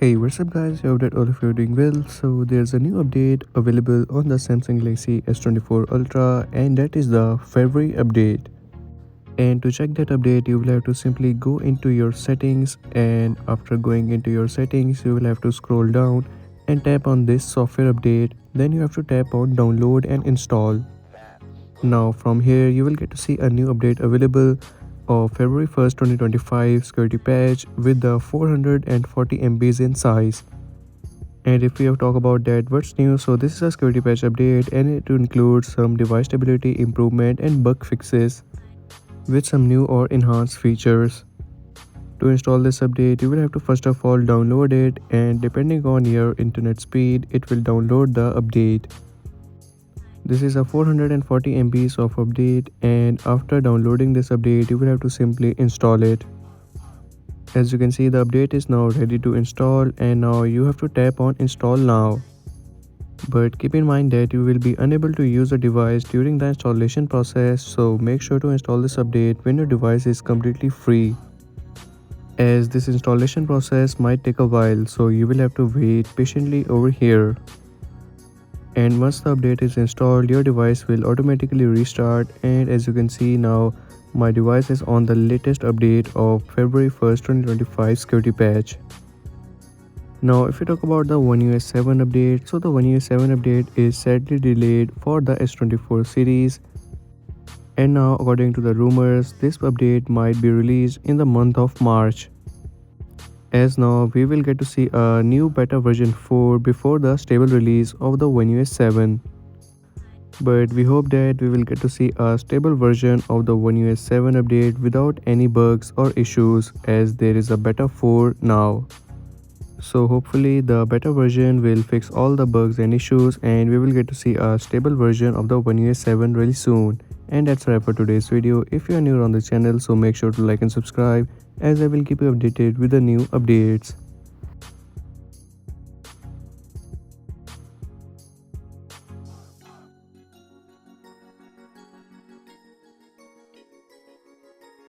Hey, what's up guys? I hope that all of you are doing well. So there's a new update available on the Samsung Galaxy S24 Ultra, and that is the February update. And to check that update, you will have to simply go into your settings, and after going into your settings, you will have to scroll down and tap on this software update. Then you have to tap on download and install. Now from here you will get to see a new update available of February 1st 2025 security patch with the 440 MBs in size. And if we have talk about that what's new, so this is a security patch update and it includes some device stability improvement and bug fixes with some new or enhanced features. To install this update, you will have to first of all download it, and depending on your internet speed it will download the update. This is a 440 MBs of update, and after downloading this update you will have to simply install it. As you can see, the update is now ready to install, and now you have to tap on install now. But keep in mind that you will be unable to use the device during the installation process, so make sure to install this update when your device is completely free, as this installation process might take a while, so you will have to wait patiently over here. And once the update is installed, your device will automatically restart, and as you can see now, my device is on the latest update of February 1st 2025 security patch. Now if we talk about the One UI 7 update, so the One UI 7 update is sadly delayed for the S24 series, and now according to the rumors, this update might be released in the month of March, as now we will get to see a new beta version 4 before the stable release of the One UI 7. But we hope that we will get to see a stable version of the One UI 7 update without any bugs or issues, as there is a beta 4 now. So hopefully the beta version will fix all the bugs and issues, and we will get to see a stable version of the One UI 7 really soon. And that's all for today's video. If you are new on the channel, so make sure to like and subscribe, as I will keep you updated with the new updates.